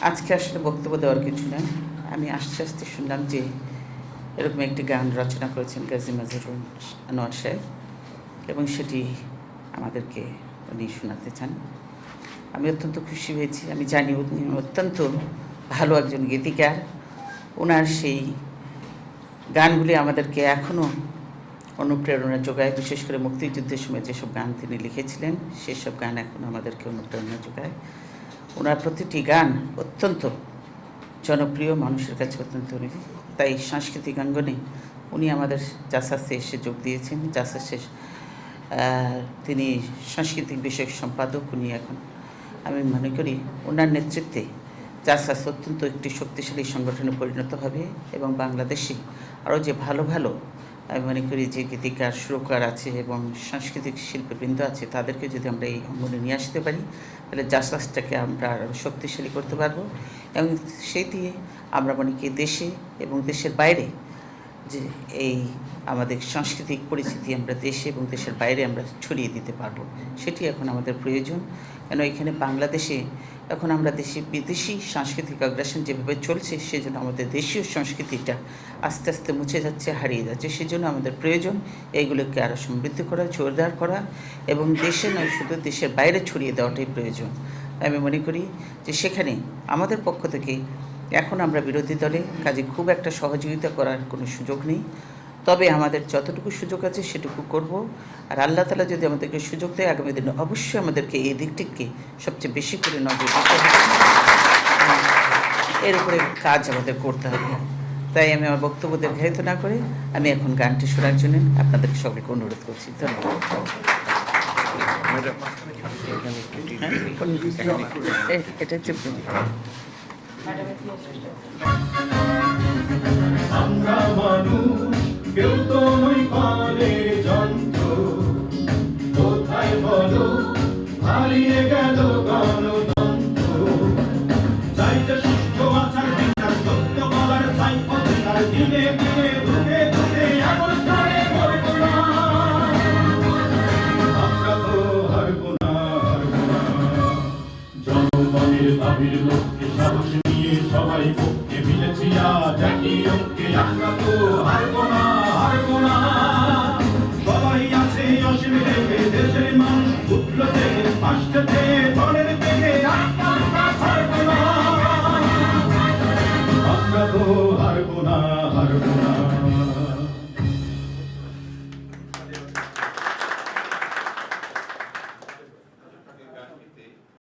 আজকে আসলে বক্তব্য দেওয়ার কিছু না। আমি আস্তে আস্তে শুনলাম যে এরকম একটি গান রচনা করেছেন গাজী মাজহারুল আনোয়ার সাহেব এবং সেটি আমাদেরকে উনি শোনাতে চান। আমি অত্যন্ত খুশি হয়েছি। আমি জানি উনি অত্যন্ত ভালো একজন গীতিকার। ওনার সেই গানগুলি আমাদেরকে এখনও অনুপ্রেরণা যোগায়। বিশেষ করে মুক্তিযুদ্ধের সময় যেসব গান তিনি লিখেছিলেন সেসব গান এখন আমাদেরকে অনুপ্রেরণা যোগায়। ওনার প্রতিটি গান অত্যন্ত জনপ্রিয়, মানুষের কাছে অত্যন্ত তাই সাংস্কৃতিক অঙ্গনে উনি আমাদের জাসাসে এসে যোগ দিয়েছেন। জাসাসে তিনি সাংস্কৃতিক বিষয়ক সম্পাদক। উনি এখন আমি মনে করি ওনার নেতৃত্বে জাসাস অত্যন্ত একটি শক্তিশালী সংগঠনে পরিণত হবে এবং বাংলাদেশে আরও যে ভালো ভালো আমি মনে করি যে গীতিকার সুরকার আছে এবং সাংস্কৃতিক শিল্পীবৃন্দ আছে তাদেরকে যদি আমরা এই অঙ্গনে নিয়ে আসতে পারি তাহলে জাসাসটাকে আমরা আরও শক্তিশালী করতে পারবো এবং সেই দিয়ে আমরা মনে করি দেশে এবং দেশের বাইরে যে এই আমাদের সাংস্কৃতিক পরিচিতি আমরা দেশে এবং দেশের বাইরে আমরা ছড়িয়ে দিতে পারবো। সেটি এখন আমাদের প্রয়োজন। কেন এখানে বাংলাদেশে এখন আমরা দেশে বিদেশি সাংস্কৃতিক আগ্রাসন যেভাবে চলছে সেজন্য আমাদের দেশীয় সংস্কৃতিটা আস্তে আস্তে মুছে যাচ্ছে, হারিয়ে যাচ্ছে। সেজন্য আমাদের প্রয়োজন এইগুলোকে আরও সমৃদ্ধ করা, জোরদার করা এবং দেশে নয় শুধু দেশের বাইরে ছড়িয়ে দেওয়াটাই প্রয়োজন। আমি মনে করি যে সেখানে আমাদের পক্ষ থেকে এখন আমরা বিরোধী দলে কাজে খুব একটা সহযোগিতা করার কোনো সুযোগ নেই। তবে আমাদের যতটুকু সুযোগ আছে সেটুকু করব। আর আল্লাহ তাআলা যদি আমাদেরকে সুযোগ দেয় আগামী দিনে অবশ্যই আমাদেরকে এই দিকটিকে সবচেয়ে বেশি করে নজর দিতে হবে, এর উপরে কাজ আমাদের করতে হবে। তাই আমি আমার বক্তব্য দীর্ঘায়িত না করে আমি এখন গানটি শোনার জন্য আপনাদের সকলকে অনুরোধ করছি। ধন্যবাদ। এটা আমরা মানুষ কেউ তো নই কালের যন্ত্র, কোথায় বলো হারিয়ে গেল গণতন্ত্র। চাইতে সুস্থ আচার বিচার সত্য বলার চাই অধিকার, দিনে দিনে ধুকে ধুকে এমন করে করবো না। আমরা তো হারবো না, হারবো না। জনগণের দাবির লক্ষ্যে সাহস নিয়ে সবাই পক্ষে মিলেছি আজ একই অঙ্কে। আমরা তো হারবো না, হারবো না।